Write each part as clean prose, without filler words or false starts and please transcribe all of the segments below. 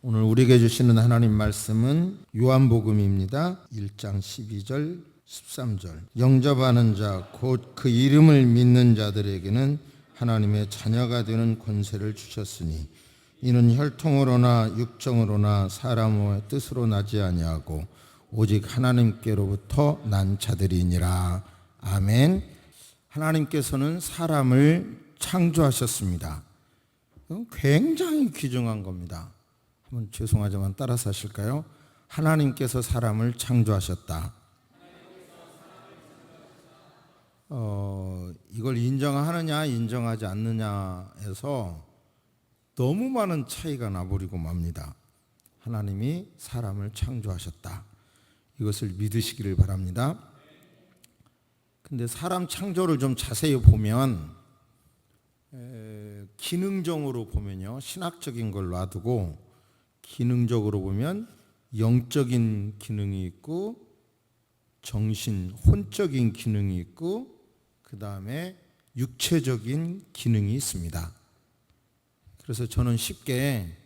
오늘 우리에게 주시는 하나님 말씀은 요한복음입니다. 1장 12절 13절. 영접하는 자 곧 그 이름을 믿는 자들에게는 하나님의 자녀가 되는 권세를 주셨으니 이는 혈통으로나 육정으로나 사람의 뜻으로 나지 아니하고 오직 하나님께로부터 난 자들이니라. 아멘. 하나님께서는 사람을 창조하셨습니다. 굉장히 귀중한 겁니다. 한번 죄송하지만 따라서 하실까요? 하나님께서 사람을 창조하셨다. 이걸 인정하느냐 인정하지 않느냐에서 너무 많은 차이가 나버리고 맙니다. 하나님이 사람을 창조하셨다. 이것을 믿으시기를 바랍니다. 근데 사람 창조를 좀 자세히 보면 기능적으로 보면요, 신학적인 걸 놔두고 기능적으로 보면 영적인 기능이 있고 정신, 혼적인 기능이 있고 그 다음에 육체적인 기능이 있습니다. 그래서 저는 쉽게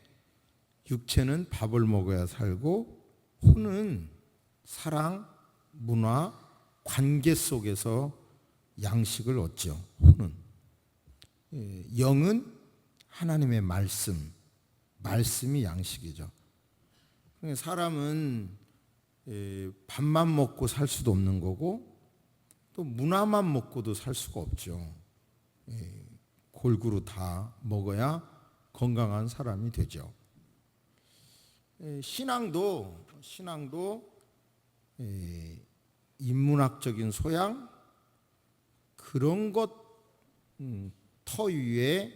육체는 밥을 먹어야 살고 혼은 사랑, 문화, 관계 속에서 양식을 얻죠. 혼은. 영은 하나님의 말씀이 양식이죠. 사람은 밥만 먹고 살 수도 없는 거고 또 문화만 먹고도 살 수가 없죠. 골고루 다 먹어야 건강한 사람이 되죠. 신앙도 인문학적인 소양 그런 것 터 위에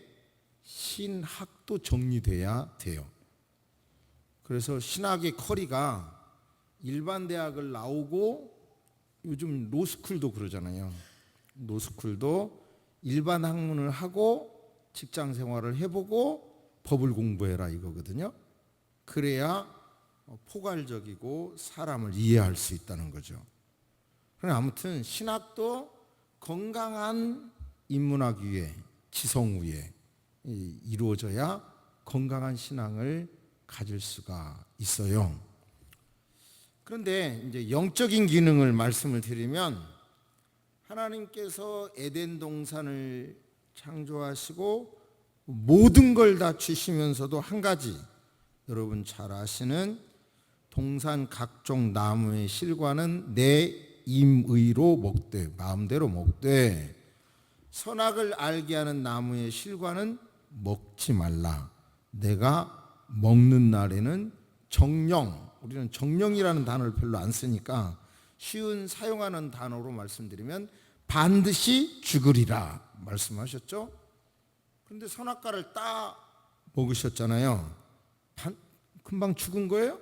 신학도 정리돼야 돼요. 그래서 신학의 커리가 일반 대학을 나오고 요즘 로스쿨도 그러잖아요. 로스쿨도 일반 학문을 하고 직장 생활을 해보고 법을 공부해라 이거거든요. 그래야 포괄적이고 사람을 이해할 수 있다는 거죠. 그러나 아무튼 신학도 건강한 인문학 위에 지성 위에 이루어져야 건강한 신앙을 가질 수가 있어요. 그런데 이제 영적인 기능을 말씀을 드리면 하나님께서 에덴 동산을 창조하시고 모든 걸 다 주시면서도 한 가지 여러분 잘 아시는 동산 각종 나무의 실과는 내 임의로 먹되 마음대로 먹되 선악을 알게 하는 나무의 실과는 먹지 말라. 내가 먹는 날에는 정령, 우리는 정령이라는 단어를 별로 안 쓰니까 쉬운 사용하는 단어로 말씀드리면 반드시 죽으리라 말씀하셨죠. 그런데 선악과를 딱 먹으셨잖아요. 금방 죽은 거예요?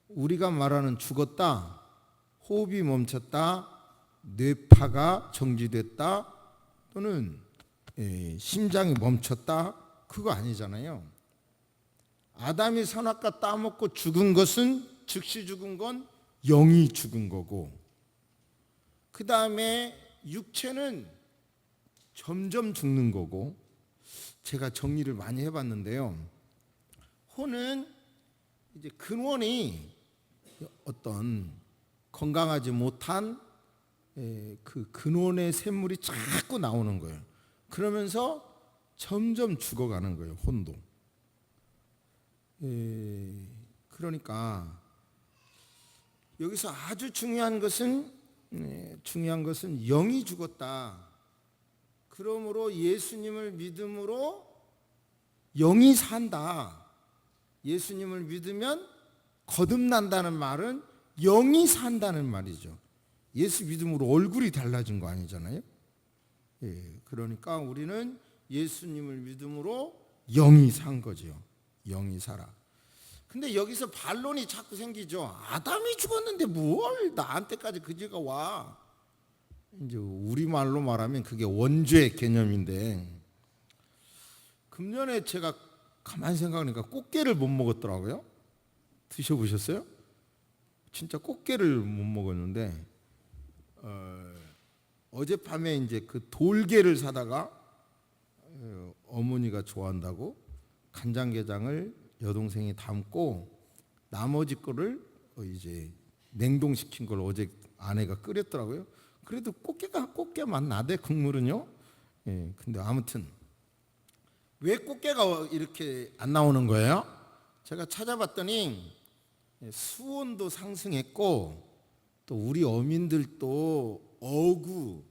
우리가 말하는 죽었다, 호흡이 멈췄다, 뇌파가 정지됐다, 또는 심장이 멈췄다, 그거 아니잖아요. 아담이 선악과 따먹고 죽은 것은 즉시 죽은 건 영이 죽은 거고, 그 다음에 육체는 점점 죽는 거고, 제가 정리를 많이 해봤는데요. 혼은 이제 근원이 어떤 건강하지 못한 그 근원의 샘물이 자꾸 나오는 거예요. 그러면서 점점 죽어가는 거예요, 혼도. 그러니까 여기서 아주 중요한 것은 영이 죽었다. 그러므로 예수님을 믿음으로 영이 산다. 예수님을 믿으면 거듭난다는 말은 영이 산다는 말이죠. 예수 믿음으로 얼굴이 달라진 거 아니잖아요. 그러니까 우리는 예수님을 믿음으로 영이 산 거죠. 영이 살아. 근데 여기서 반론이 자꾸 생기죠. 아담이 죽었는데 뭘 나한테까지 그 죄가 와. 이제 우리말로 말하면 그게 원죄 개념인데, 금년에 제가 가만히 생각하니까 꽃게를 못 먹었더라고요. 드셔보셨어요? 진짜 꽃게를 못 먹었는데 어젯밤에 이제 그 돌게를 사다가 어머니가 좋아한다고 간장게장을 여동생이 담고 나머지 거를 이제 냉동시킨 걸 어제 아내가 끓였더라고요. 그래도 꽃게 맛 나대 국물은요. 예, 근데 아무튼 왜 꽃게가 이렇게 안 나오는 거예요? 제가 찾아봤더니 수온도 상승했고 또 우리 어민들도 어구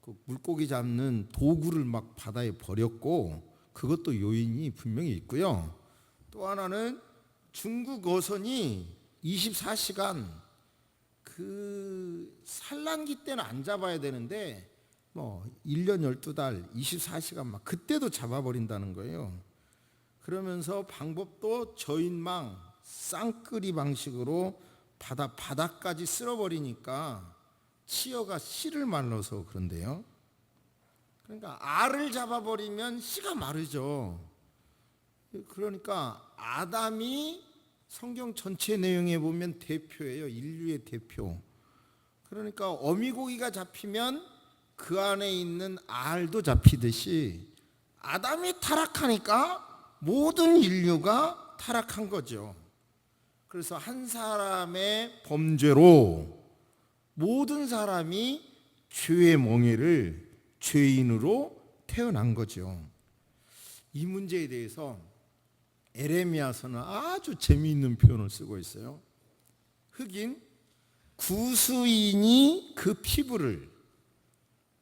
그 물고기 잡는 도구를 막 바다에 버렸고 그것도 요인이 분명히 있고요. 또 하나는 중국 어선이 24시간 그 산란기 때는 안 잡아야 되는데 뭐 1년 12달 24시간 막 그때도 잡아버린다는 거예요. 그러면서 방법도 저인망 쌍끌이 방식으로 바닥까지 쓸어버리니까 치어가 씨를 말라서 그런데요. 그러니까 알을 잡아버리면 씨가 마르죠. 그러니까 아담이 성경 전체 내용에 보면 대표예요. 인류의 대표. 그러니까 어미고기가 잡히면 그 안에 있는 알도 잡히듯이 아담이 타락하니까 모든 인류가 타락한 거죠. 그래서 한 사람의 범죄로 모든 사람이 죄의 멍에를 죄인으로 태어난 거죠. 이 문제에 대해서 에레미야서는 아주 재미있는 표현을 쓰고 있어요. 흑인 구수인이 그 피부를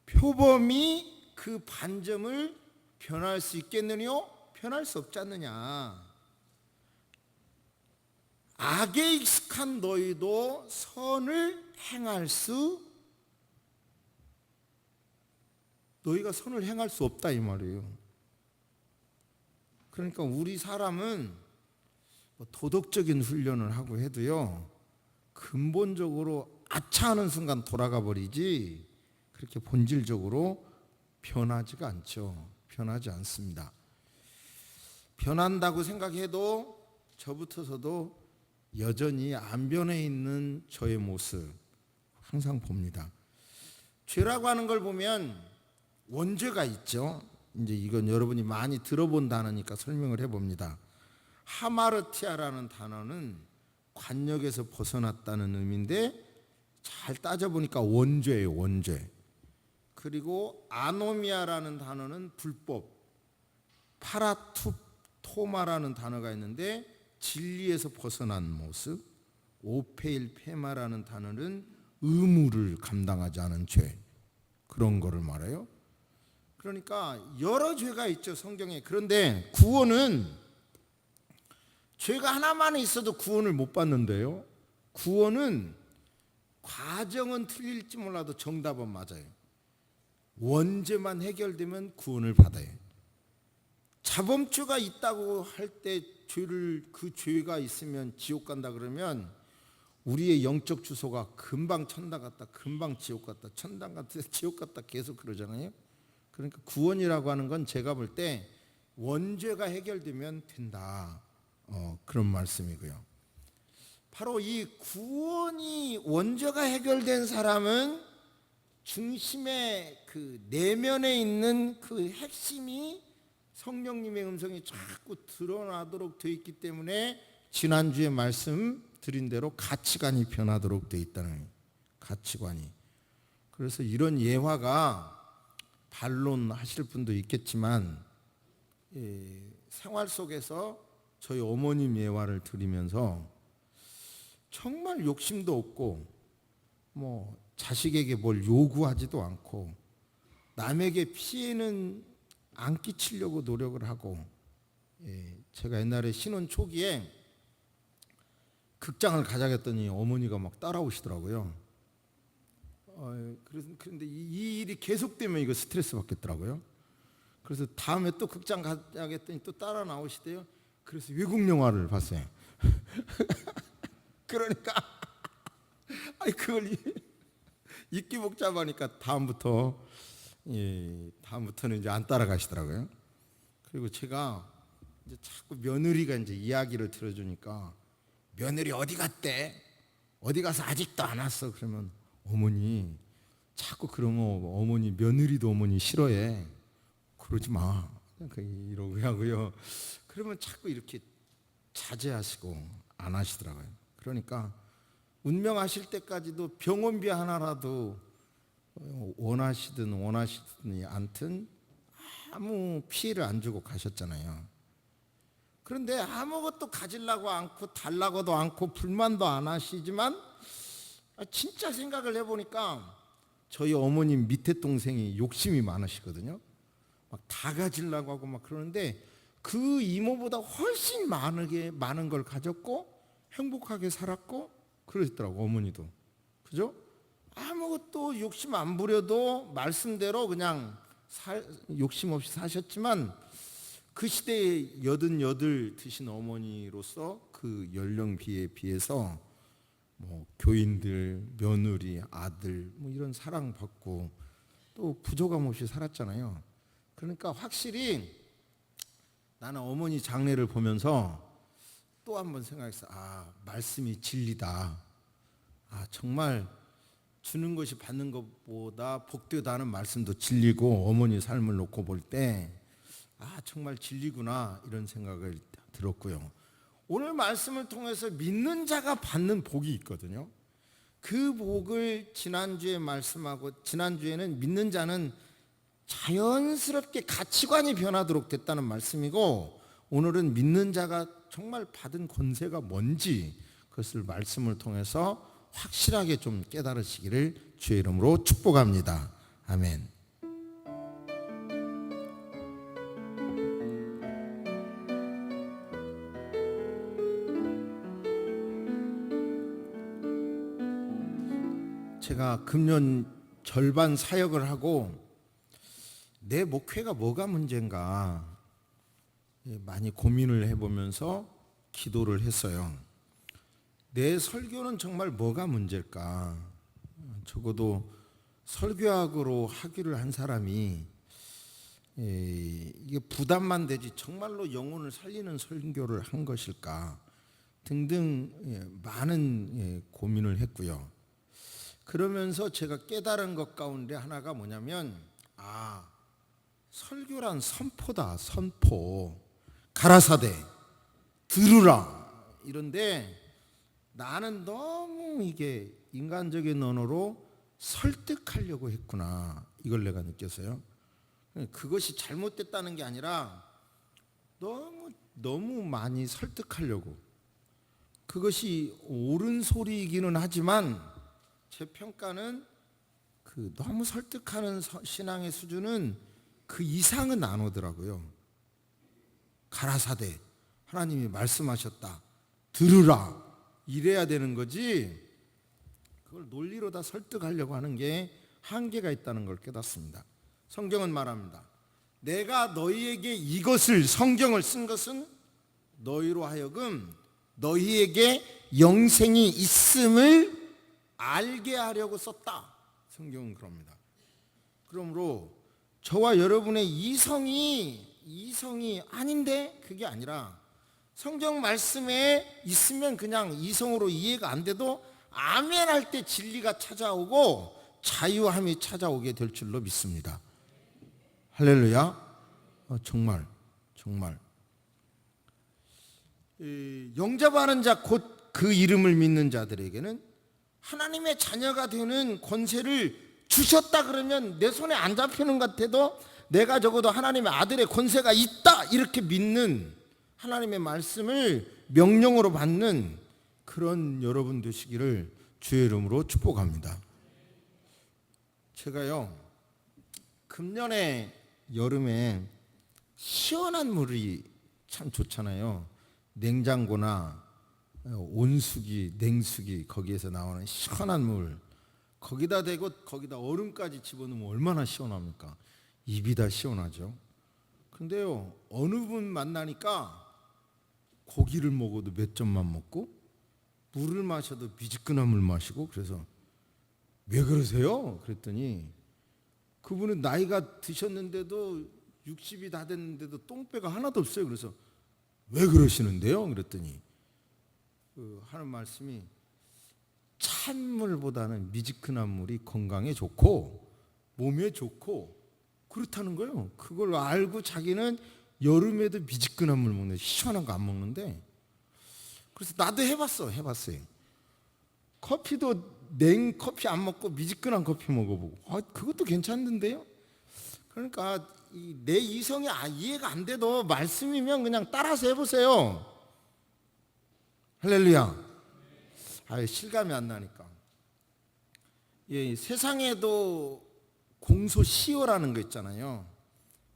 표범이 그 반점을 변할 수 있겠느냐? 변할 수 없지 않느냐. 악에 익숙한 너희도 선을 행할 너희가 선을 행할 수 없다 이 말이에요. 그러니까 우리 사람은 도덕적인 훈련을 하고 해도요 근본적으로 아차하는 순간 돌아가 버리지 그렇게 본질적으로 변하지가 않죠. 변하지 않습니다. 변한다고 생각해도 저부터서도 여전히 안 변해 있는 저의 모습 항상 봅니다. 죄라고 하는 걸 보면 원죄가 있죠. 이제 이건 여러분이 많이 들어본 단어니까 설명을 해봅니다. 하마르티아라는 단어는 관역에서 벗어났다는 의미인데 잘 따져보니까 원죄예요. 원죄. 그리고 아노미아라는 단어는 불법, 파라투토마라는 단어가 있는데 진리에서 벗어난 모습, 오페일페마라는 단어는 의무를 감당하지 않은 죄, 그런 거를 말해요. 그러니까 여러 죄가 있죠 성경에. 그런데 구원은 죄가 하나만 있어도 구원을 못 받는데요. 구원은 과정은 틀릴지 몰라도 정답은 맞아요. 원죄만 해결되면 구원을 받아요. 자범죄가 있다고 할 때 그 죄가 있으면 지옥 간다 그러면 우리의 영적 주소가 금방 천당 갔다 금방 지옥 갔다 천당 갔다 지옥 갔다 계속 그러잖아요. 그러니까 구원이라고 하는 건 제가 볼 때 원죄가 해결되면 된다. 그런 말씀이고요. 바로 이 구원이 원죄가 해결된 사람은 중심의 그 내면에 있는 그 핵심이 성령님의 음성이 자꾸 드러나도록 되어 있기 때문에 지난주에 말씀 드린 대로 가치관이 변하도록 되어 있다는 가치관이. 그래서 이런 예화가 반론하실 분도 있겠지만 생활 속에서 저희 어머님 예화를 들으면서 정말 욕심도 없고 뭐 자식에게 뭘 요구하지도 않고 남에게 피해는 안 끼치려고 노력을 하고 제가 옛날에 신혼 초기에 극장을 가자겠더니 어머니가 막 따라오시더라고요. 그런데 이 일이 계속되면 이거 스트레스 받겠더라고요. 그래서 다음에 또 극장 가자겠더니 또 따라 나오시대요. 그래서 외국 영화를 봤어요. 그러니까 그걸 입기 복잡하니까 다음부터는 이제 안 따라가시더라고요. 그리고 제가 이제 자꾸 며느리가 이제 이야기를 들어주니까 며느리 어디 갔대? 어디 가서 아직도 안 왔어? 그러면 어머니 자꾸 그러면 어머니 며느리도 어머니 싫어해. 그러지 마. 이러고 하고요. 그러면 자꾸 이렇게 자제하시고 안 하시더라고요. 그러니까 운명하실 때까지도 병원비 하나라도 원하시든 않든 아무 피해를 안 주고 가셨잖아요. 그런데 아무것도 가지려고 않고 달라고도 않고 불만도 안 하시지만 진짜 생각을 해보니까 저희 어머님 밑에 동생이 욕심이 많으시거든요. 막 다 가지려고 하고 막 그러는데 그 이모보다 훨씬 많은 걸 가졌고 행복하게 살았고 그러시더라고 어머니도. 그죠? 아무것도 욕심 안 부려도 말씀대로 그냥 욕심 없이 사셨지만 그 시대에 88 드신 어머니로서 그 연령비에 비해서 뭐 교인들, 며느리, 아들 뭐 이런 사랑받고 또 부족함 없이 살았잖아요. 그러니까 확실히 나는 어머니 장례를 보면서 또 한 번 생각했어. 말씀이 진리다. 정말 주는 것이 받는 것보다 복되다는 말씀도 진리고 어머니 삶을 놓고 볼 때 정말 진리구나 이런 생각을 들었고요. 오늘 말씀을 통해서 믿는 자가 받는 복이 있거든요. 그 복을 지난주에 말씀하고 지난주에는 믿는 자는 자연스럽게 가치관이 변하도록 됐다는 말씀이고 오늘은 믿는 자가 정말 받은 권세가 뭔지 그것을 말씀을 통해서 확실하게 좀 깨달으시기를 주의 이름으로 축복합니다. 아멘. 제가 금년 절반 사역을 하고 내 목회가 뭐가 문제인가 많이 고민을 해보면서 기도를 했어요. 내 설교는 정말 뭐가 문제일까? 적어도 설교학으로 학위를 한 사람이 이게 부담만 되지 정말로 영혼을 살리는 설교를 한 것일까? 등등 많은 고민을 했고요. 그러면서 제가 깨달은 것 가운데 하나가 뭐냐면 설교란 선포다. 선포. 가라사대 들으라 이런데 나는 너무 이게 인간적인 언어로 설득하려고 했구나 이걸 내가 느꼈어요. 그것이 잘못됐다는 게 아니라 너무 많이 설득하려고 그것이 옳은 소리이기는 하지만 제 평가는 그 너무 설득하는 신앙의 수준은 그 이상은 안 오더라고요. 가라사대 하나님이 말씀하셨다 들으라 이래야 되는 거지 그걸 논리로 다 설득하려고 하는 게 한계가 있다는 걸 깨닫습니다. 성경은 말합니다. 내가 너희에게 이것을 성경을 쓴 것은 너희로 하여금 너희에게 영생이 있음을 알게 하려고 썼다. 성경은 그럽니다. 그러므로 저와 여러분의 이성이 아닌데 그게 아니라 성경 말씀에 있으면 그냥 이성으로 이해가 안 돼도 아멘 할 때 진리가 찾아오고 자유함이 찾아오게 될 줄로 믿습니다. 할렐루야. 정말 영접하는 자 곧 그 이름을 믿는 자들에게는 하나님의 자녀가 되는 권세를 주셨다 그러면 내 손에 안 잡히는 것 같아도 내가 적어도 하나님의 아들의 권세가 있다 이렇게 믿는 하나님의 말씀을 명령으로 받는 그런 여러분 되시기를 주의 이름으로 축복합니다. 제가요 금년에 여름에 시원한 물이 참 좋잖아요. 냉장고나 온수기, 냉수기 거기에서 나오는 시원한 물 거기다 대고 거기다 얼음까지 집어넣으면 얼마나 시원합니까? 입이 다 시원하죠. 근데요 어느 분 만나니까 고기를 먹어도 몇 점만 먹고 물을 마셔도 미지근한 물 마시고 그래서 왜 그러세요? 그랬더니 그분은 나이가 드셨는데도 60이 다 됐는데도 똥배가 하나도 없어요. 그래서 왜 그러시는데요? 그랬더니 하는 말씀이 찬물보다는 미지근한 물이 건강에 좋고 몸에 좋고 그렇다는 거예요. 그걸 알고 자기는 여름에도 미지근한 물 먹는데 시원한 거 안 먹는데 그래서 나도 해봤어요. 커피도 냉 커피 안 먹고 미지근한 커피 먹어보고, 그것도 괜찮던데요. 그러니까 내 이성이 이해가 안 돼도 말씀이면 그냥 따라서 해보세요. 할렐루야. 실감이 안 나니까. 세상에도 공소시효라는 거 있잖아요.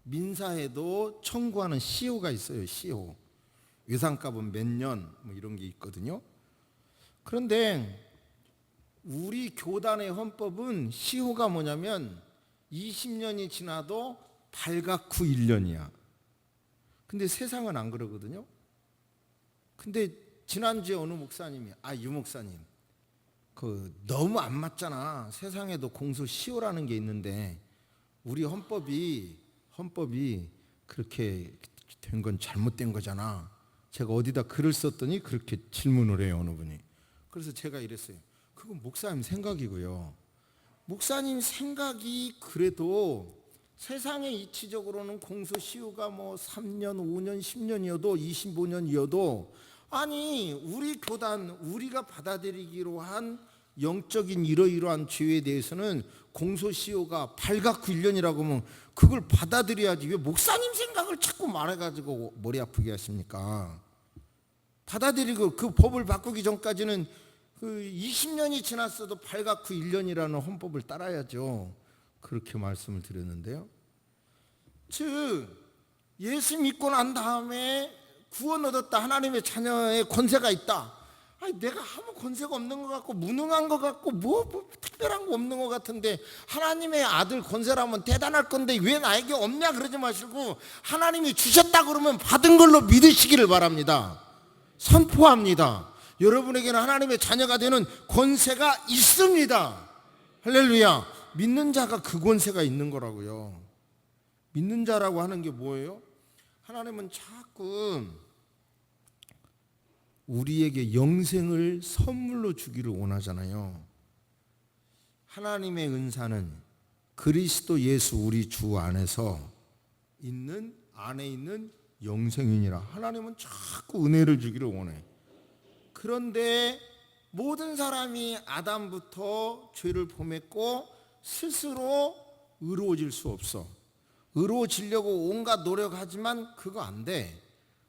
민사에도 청구하는 시효가 있어요. 시효. 외상값은 몇 년 뭐 이런 게 있거든요. 그런데 우리 교단의 헌법은 시효가 뭐냐면 20년이 지나도 발각 후 1년이야. 근데 세상은 안 그러거든요. 근데 지난주에 어느 목사님이 유 목사님 너무 안 맞잖아. 세상에도 공소시효라는 게 있는데 우리 헌법이 그렇게 된 건 잘못된 거잖아. 제가 어디다 글을 썼더니 그렇게 질문을 해요, 어느 분이. 그래서 제가 이랬어요. 그건 목사님 생각이고요. 목사님 생각이 그래도 세상의 이치적으로는 공소시효가 3년, 5년, 10년이어도 25년이어도 우리 교단, 우리가 받아들이기로 한 영적인 이러이러한 죄에 대해서는 공소시효가 발각 후 1년이라고 하면 그걸 받아들여야지. 왜 목사님 생각을 자꾸 말해가지고 머리 아프게 하십니까? 받아들이고 그 법을 바꾸기 전까지는 20년이 지났어도 발각 후 1년이라는 헌법을 따라야죠. 그렇게 말씀을 드렸는데요. 즉 예수 믿고 난 다음에 구원 얻었다, 하나님의 자녀의 권세가 있다. 내가 아무 권세가 없는 것 같고 무능한 것 같고 뭐 특별한 거 없는 것 같은데 하나님의 아들 권세라면 대단할 건데 왜 나에게 없냐 그러지 마시고 하나님이 주셨다 그러면 받은 걸로 믿으시기를 바랍니다. 선포합니다. 여러분에게는 하나님의 자녀가 되는 권세가 있습니다. 할렐루야. 믿는 자가 그 권세가 있는 거라고요. 믿는 자라고 하는 게 뭐예요? 하나님은 자꾸 우리에게 영생을 선물로 주기를 원하잖아요. 하나님의 은사는 그리스도 예수 우리 주 안에서 안에 있는 영생이니라. 하나님은 자꾸 은혜를 주기를 원해. 그런데 모든 사람이 아담부터 죄를 범했고 스스로 의로워질 수 없어. 의로워지려고 온갖 노력하지만 그거 안 돼.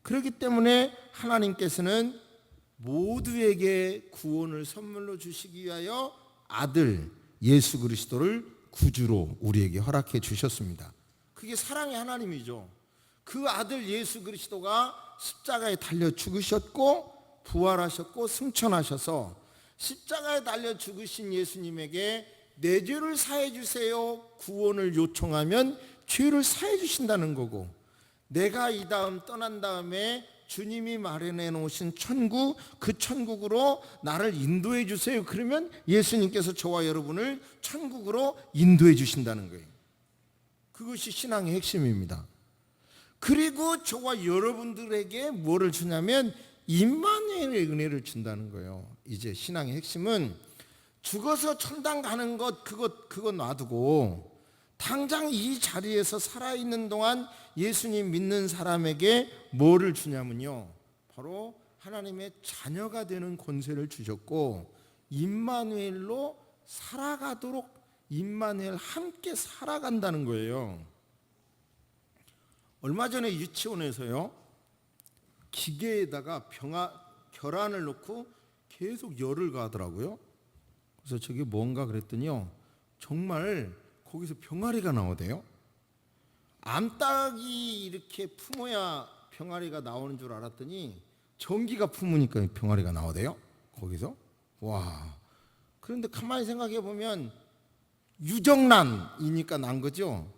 그렇기 때문에 하나님께서는 모두에게 구원을 선물로 주시기 위하여 아들 예수 그리스도를 구주로 우리에게 허락해 주셨습니다. 그게 사랑의 하나님이죠. 그 아들 예수 그리스도가 십자가에 달려 죽으셨고 부활하셨고 승천하셔서 십자가에 달려 죽으신 예수님에게 내 죄를 사해 주세요 구원을 요청하면 죄를 사해 주신다는 거고, 내가 이 다음 떠난 다음에 주님이 마련해 놓으신 천국, 그 천국으로 나를 인도해 주세요 그러면 예수님께서 저와 여러분을 천국으로 인도해 주신다는 거예요. 그것이 신앙의 핵심입니다. 그리고 저와 여러분들에게 뭐를 주냐면 임마누엘의 은혜를 준다는 거예요. 이제 신앙의 핵심은 죽어서 천당 가는 것 그거 놔두고 당장 이 자리에서 살아있는 동안 예수님 믿는 사람에게 뭐를 주냐면요, 바로 하나님의 자녀가 되는 권세를 주셨고 임마누엘로 살아가도록 임마누엘 함께 살아간다는 거예요. 얼마 전에 유치원에서요 기계에다가 결함을 넣고 계속 열을 가하더라고요. 그래서 저게 뭔가 그랬더니요, 정말 거기서 병아리가 나오대요. 암탉이 이렇게 품어야 병아리가 나오는 줄 알았더니 전기가 품으니까 병아리가 나오대요, 거기서. 와. 그런데 가만히 생각해 보면 유정란이니까 난 거죠.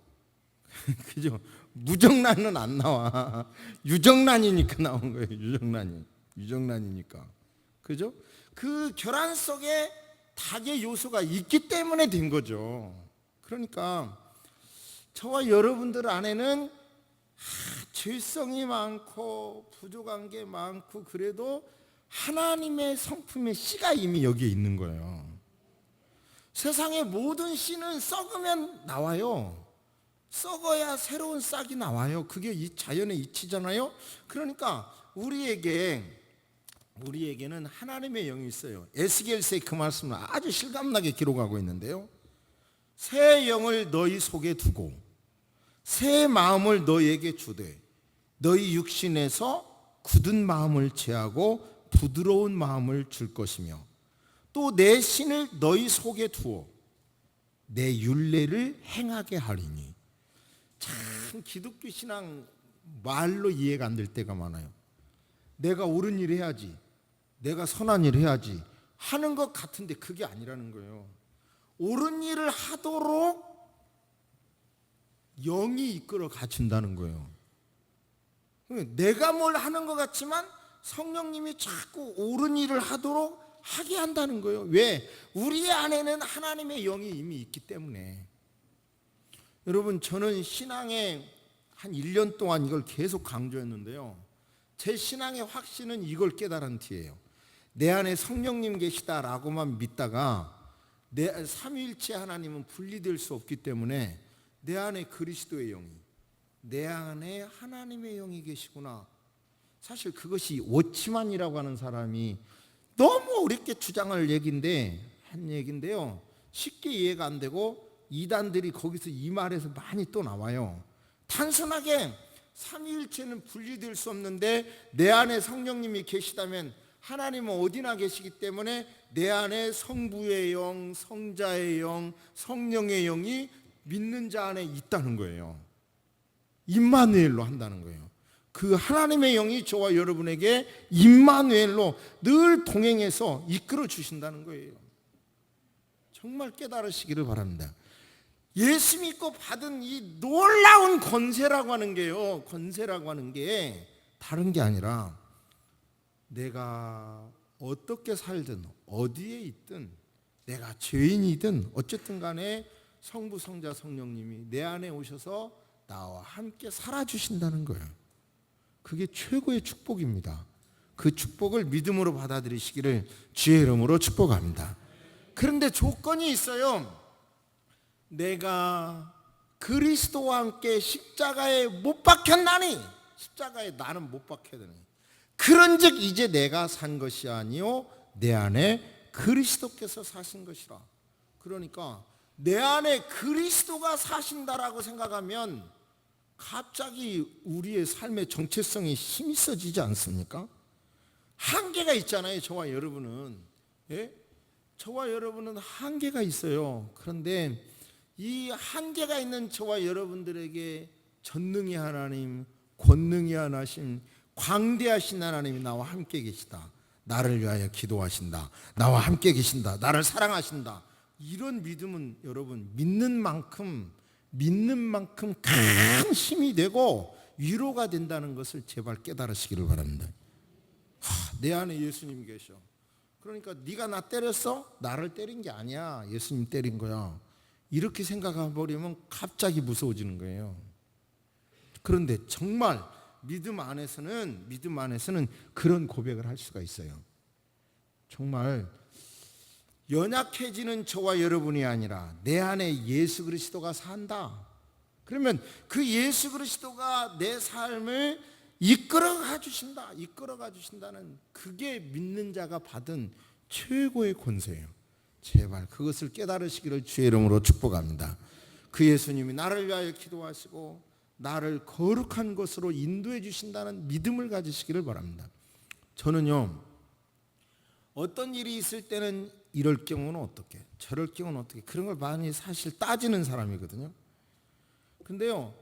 그죠? 무정란은 안 나와. 유정란이니까 나온 거예요. 유정란이니까. 그죠? 그 결함 속에 닭의 요소가 있기 때문에 된 거죠. 그러니까 저와 여러분들 안에는 죄성이 많고 부족한 게 많고 그래도 하나님의 성품의 씨가 이미 여기에 있는 거예요. 세상의 모든 씨는 썩으면 나와요. 썩어야 새로운 싹이 나와요. 그게 이 자연의 이치잖아요. 그러니까 우리에게 우리에게는 하나님의 영이 있어요. 에스겔서에 그 말씀을 아주 실감나게 기록하고 있는데요. 새 영을 너희 속에 두고 새 마음을 너희에게 주되 너희 육신에서 굳은 마음을 제하고 부드러운 마음을 줄 것이며 또 내 신을 너희 속에 두어 내 율례를 행하게 하리니. 참 기독교 신앙 말로 이해가 안 될 때가 많아요. 내가 옳은 일 해야지, 내가 선한 일 해야지 하는 것 같은데 그게 아니라는 거예요. 옳은 일을 하도록 영이 이끌어 가춘다는 거예요. 내가 뭘 하는 것 같지만 성령님이 자꾸 옳은 일을 하도록 하게 한다는 거예요. 왜? 우리 안에는 하나님의 영이 이미 있기 때문에. 여러분, 저는 신앙에 한 1년 동안 이걸 계속 강조했는데요. 제 신앙의 확신은 이걸 깨달은 뒤에요. 내 안에 성령님 계시다라고만 믿다가 내 삼위일체 하나님은 분리될 수 없기 때문에 내 안에 그리스도의 영이, 내 안에 하나님의 영이 계시구나. 사실 그것이 워치만이라고 하는 사람이 너무 어렵게 주장할 한 얘기인데요. 쉽게 이해가 안 되고 이단들이 거기서 이 말에서 많이 또 나와요. 단순하게 삼위일체는 분리될 수 없는데 내 안에 성령님이 계시다면 하나님은 어디나 계시기 때문에 내 안에 성부의 영, 성자의 영, 성령의 영이 믿는 자 안에 있다는 거예요. 임마누엘로 한다는 거예요. 그 하나님의 영이 저와 여러분에게 임마누엘로 늘 동행해서 이끌어 주신다는 거예요. 정말 깨달으시기를 바랍니다. 예수 믿고 받은 이 놀라운 권세라고 하는 게요, 권세라고 하는 게 다른 게 아니라 내가 어떻게 살든 어디에 있든 내가 죄인이든 어쨌든 간에 성부, 성자, 성령님이 내 안에 오셔서 나와 함께 살아주신다는 거예요. 그게 최고의 축복입니다. 그 축복을 믿음으로 받아들이시기를 주의 이름으로 축복합니다. 그런데 조건이 있어요. 내가 그리스도와 함께 십자가에 못 박혔나니, 십자가에 나는 못 박혀야 되니, 그런즉 이제 내가 산 것이 아니요 내 안에 그리스도께서 사신 것이라. 그러니까 내 안에 그리스도가 사신다라고 생각하면 갑자기 우리의 삶의 정체성이 힘이 써지지 않습니까? 한계가 있잖아요. 저와 여러분은, 예? 저와 여러분은 한계가 있어요. 그런데 이 한계가 있는 저와 여러분들에게 전능의 하나님, 권능의 하나님, 광대하신 하나님이 나와 함께 계시다, 나를 위하여 기도하신다, 나와 함께 계신다, 나를 사랑하신다, 이런 믿음은 여러분 믿는 만큼 큰 힘이 되고 위로가 된다는 것을 제발 깨달으시기를 바랍니다. 내 안에 예수님이 계셔. 그러니까 네가 나 때렸어? 나를 때린 게 아니야, 예수님 때린 거야. 이렇게 생각해버리면 갑자기 무서워지는 거예요. 그런데 정말 믿음 안에서는 그런 고백을 할 수가 있어요. 정말 연약해지는 저와 여러분이 아니라 내 안에 예수 그리스도가 산다. 그러면 그 예수 그리스도가 내 삶을 이끌어가 주신다는 그게 믿는 자가 받은 최고의 권세예요. 제발 그것을 깨달으시기를 주의 이름으로 축복합니다. 그 예수님이 나를 위하여 기도하시고 나를 거룩한 것으로 인도해 주신다는 믿음을 가지시기를 바랍니다. 저는요, 어떤 일이 있을 때는 이럴 경우는 어떻게, 저럴 경우는 어떻게, 그런 걸 많이 사실 따지는 사람이거든요. 근데요,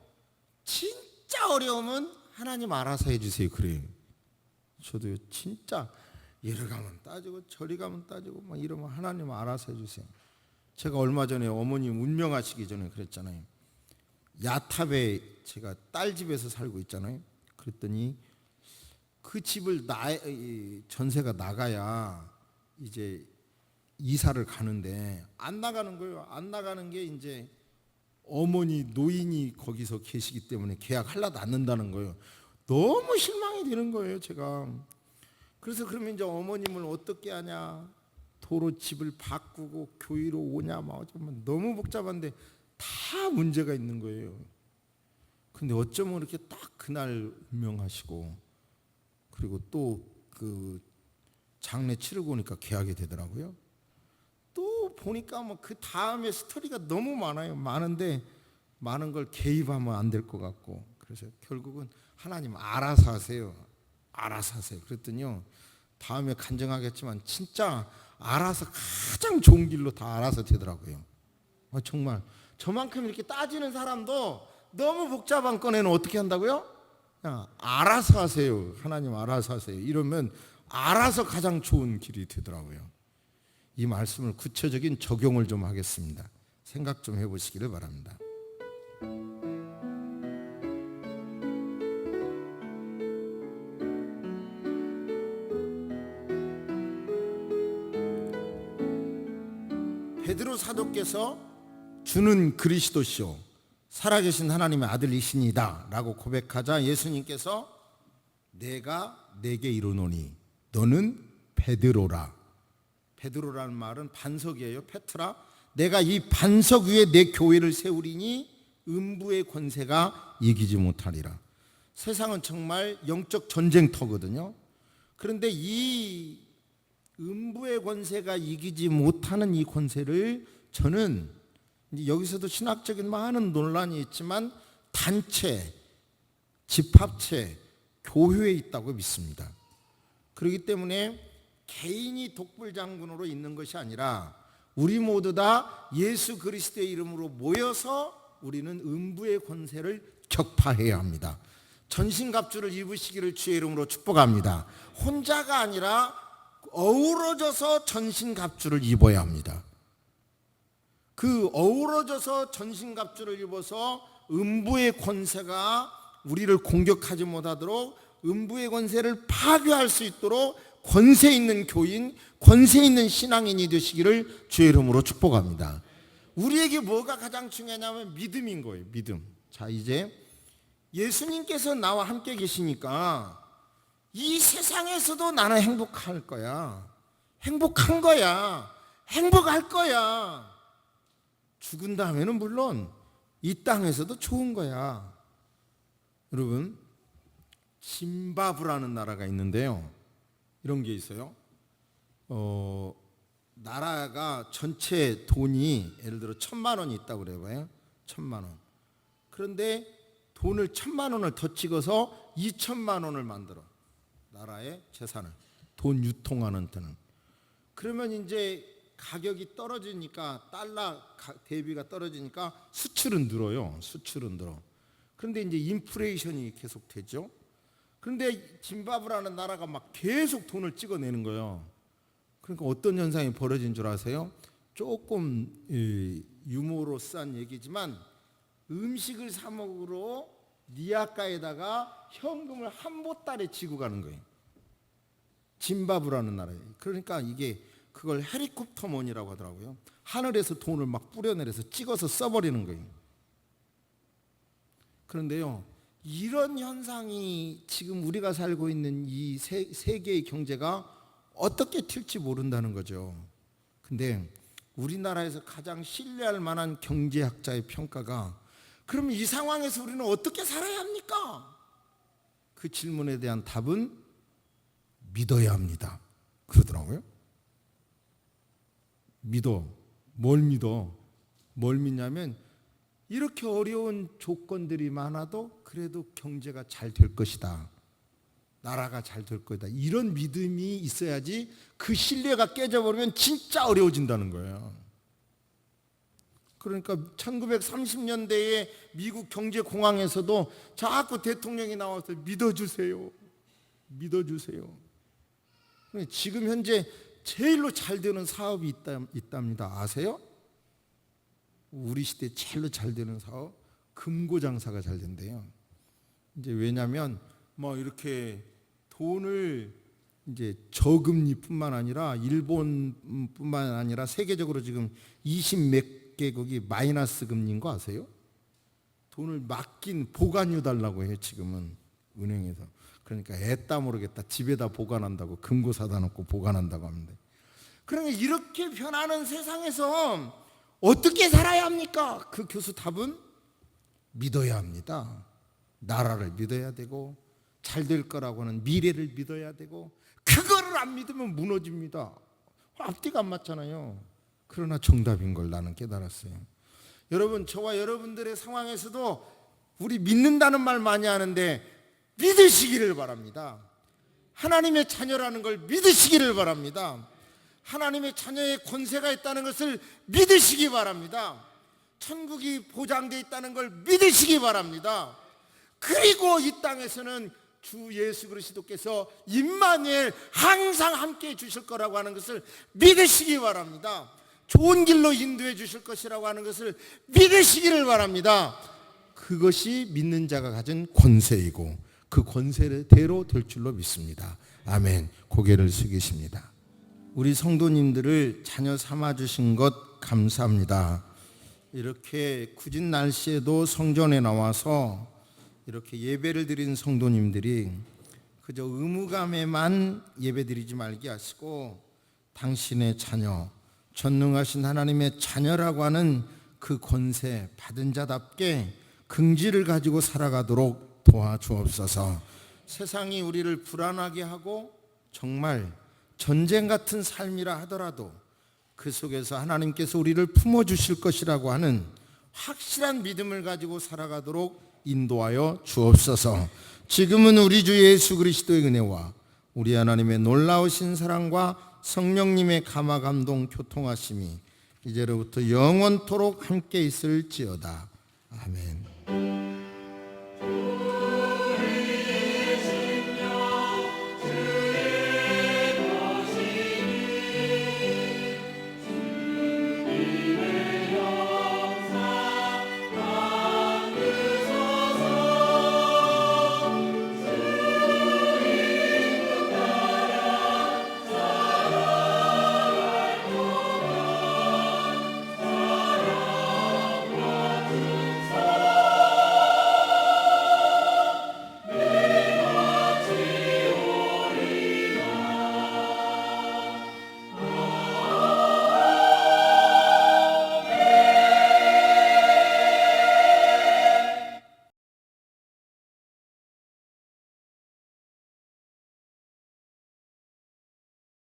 진짜 어려우면 하나님 알아서 해주세요, 그래요. 저도 진짜 이리 가면 따지고 저리 가면 따지고 막 이러면 하나님 알아서 해주세요. 제가 얼마 전에 어머님 운명하시기 전에 그랬잖아요. 야탑에 제가 딸 집에서 살고 있잖아요. 그랬더니 그 집을 전세가 나가야 이제 이사를 가는데 안 나가는 거예요. 안 나가는 게 이제 어머니 노인이 거기서 계시기 때문에 계약하려도 않는다는 거예요. 너무 실망이 되는 거예요, 제가. 그래서 그러면 이제 어머님을 어떻게 하냐, 도로 집을 바꾸고 교회로 오냐, 막 너무 복잡한데 다 문제가 있는 거예요. 근데 어쩌면 이렇게 딱 그날 운명하시고, 그리고 또 그 장례 치르고 오니까 계약이 되더라고요. 또 보니까 뭐 그 다음에 스토리가 너무 많아요. 많은데 많은 걸 개입하면 안 될 것 같고, 그래서 결국은 하나님 알아서 하세요. 알아서 하세요. 그랬더니요, 다음에 간증하겠지만 진짜 알아서 가장 좋은 길로 다 알아서 되더라고요. 정말 저만큼 이렇게 따지는 사람도 너무 복잡한 건에는 어떻게 한다고요? 그냥 알아서 하세요. 하나님 알아서 하세요. 이러면 알아서 가장 좋은 길이 되더라고요. 이 말씀을 구체적인 적용을 좀 하겠습니다. 생각 좀 해보시기를 바랍니다. 베드로 사도께서 주는 그리스도시요 살아계신 하나님의 아들이시니다 라고 고백하자 예수님께서 내가 네게 이르노니 너는 베드로라. 베드로라는 말은 반석이에요. 페트라. 내가 이 반석 위에 내 교회를 세우리니 음부의 권세가 이기지 못하리라. 세상은 정말 영적 전쟁터거든요. 그런데 이 음부의 권세가 이기지 못하는 이 권세를 저는 여기서도 신학적인 많은 논란이 있지만 단체, 집합체, 교회에 있다고 믿습니다. 그렇기 때문에 개인이 독불장군으로 있는 것이 아니라 우리 모두 다 예수 그리스도의 이름으로 모여서 우리는 음부의 권세를 격파해야 합니다. 전신갑주를 입으시기를 주의 이름으로 축복합니다. 혼자가 아니라 어우러져서 전신갑주를 입어야 합니다. 그 어우러져서 전신갑주를 입어서 음부의 권세가 우리를 공격하지 못하도록 음부의 권세를 파괴할 수 있도록 권세 있는 교인, 권세 있는 신앙인이 되시기를 주의 이름으로 축복합니다. 우리에게 뭐가 가장 중요하냐면 믿음인 거예요. 믿음. 자, 이제 예수님께서 나와 함께 계시니까 이 세상에서도 나는 행복할 거야. 행복한 거야. 행복할 거야. 죽은 다음에는 물론 이 땅에서도 좋은 거야. 여러분, 짐바브라는 나라가 있는데요. 이런 게 있어요. 나라가 전체 돈이 예를 들어 1,000만 원이 있다고 그래봐요. 1,000만 원. 그런데 돈을 1,000만 원을 더 찍어서 2,000만 원을 만들어. 나라의 재산을. 돈 유통하는 돈을. 그러면 이제 가격이 떨어지니까 달러 대비가 떨어지니까 수출은 늘어요. 수출은 늘어. 그런데 이제 인플레이션이 계속 되죠. 그런데 짐바브라는 나라가 막 계속 돈을 찍어내는 거예요. 그러니까 어떤 현상이 벌어진 줄 아세요? 조금 유머러스한 얘기지만 음식을 사 먹으러 리아카에다가 현금을 한 보따리 지고 가는 거예요. 짐바브라는 나라에. 그러니까 이게 그걸 헬리콥터먼이라고 하더라고요. 하늘에서 돈을 막 뿌려내려서 찍어서 써버리는 거예요. 그런데요, 이런 현상이 지금 우리가 살고 있는 이 세계의 경제가 어떻게 튈지 모른다는 거죠. 근데 우리나라에서 가장 신뢰할 만한 경제학자의 평가가 그럼 이 상황에서 우리는 어떻게 살아야 합니까? 그 질문에 대한 답은 믿어야 합니다. 그러더라고요. 믿어. 뭘 믿어? 뭘 믿냐면 이렇게 어려운 조건들이 많아도 그래도 경제가 잘 될 것이다. 나라가 잘 될 거다. 이런 믿음이 있어야지 그 신뢰가 깨져버리면 진짜 어려워진다는 거예요. 그러니까 1930년대에 미국 경제공황에서도 자꾸 대통령이 나와서 믿어주세요. 믿어주세요. 지금 현재 제일로 잘 되는 사업이 있답니다. 아세요? 우리 시대 제일로 잘 되는 사업, 금고 장사가 잘 된대요. 이제 왜냐하면 뭐 이렇게 돈을 이제 저금리뿐만 아니라 일본뿐만 아니라 세계적으로 지금 20몇 개국이 마이너스 금리인 거 아세요? 돈을 맡긴 보관료 달라고 해요. 지금은 은행에서. 그러니까 애따 모르겠다. 집에다 보관한다고 금고 사다 놓고 보관한다고 하는데. 그러니까 이렇게 변하는 세상에서 어떻게 살아야 합니까? 그 교수 답은 믿어야 합니다. 나라를 믿어야 되고 잘 될 거라고 하는 미래를 믿어야 되고 그거를 안 믿으면 무너집니다. 앞뒤가 안 맞잖아요. 그러나 정답인 걸 나는 깨달았어요. 여러분, 저와 여러분들의 상황에서도 우리 믿는다는 말 많이 하는데 믿으시기를 바랍니다. 하나님의 자녀라는 걸 믿으시기를 바랍니다. 하나님의 자녀의 권세가 있다는 것을 믿으시기 바랍니다. 천국이 보장되어 있다는 걸 믿으시기 바랍니다. 그리고 이 땅에서는 주 예수 그리스도께서 임마누엘 항상 함께해 주실 거라고 하는 것을 믿으시기 바랍니다. 좋은 길로 인도해 주실 것이라고 하는 것을 믿으시기를 바랍니다. 그것이 믿는 자가 가진 권세이고 그 권세대로 될 줄로 믿습니다. 아멘. 고개를 숙이십니다. 우리 성도님들을 자녀 삼아 주신 것 감사합니다. 이렇게 굳은 날씨에도 성전에 나와서 이렇게 예배를 드린 성도님들이 그저 의무감에만 예배드리지 말게 하시고 당신의 자녀, 전능하신 하나님의 자녀라고 하는 그 권세 받은 자답게 긍지를 가지고 살아가도록 도와주옵소서. 세상이 우리를 불안하게 하고 정말 전쟁 같은 삶이라 하더라도 그 속에서 하나님께서 우리를 품어주실 것이라고 하는 확실한 믿음을 가지고 살아가도록 인도하여 주옵소서. 지금은 우리 주 예수 그리스도의 은혜와 우리 하나님의 놀라우신 사랑과 성령님의 감화 감동 교통하심이 이제로부터 영원토록 함께 있을지어다. 아멘.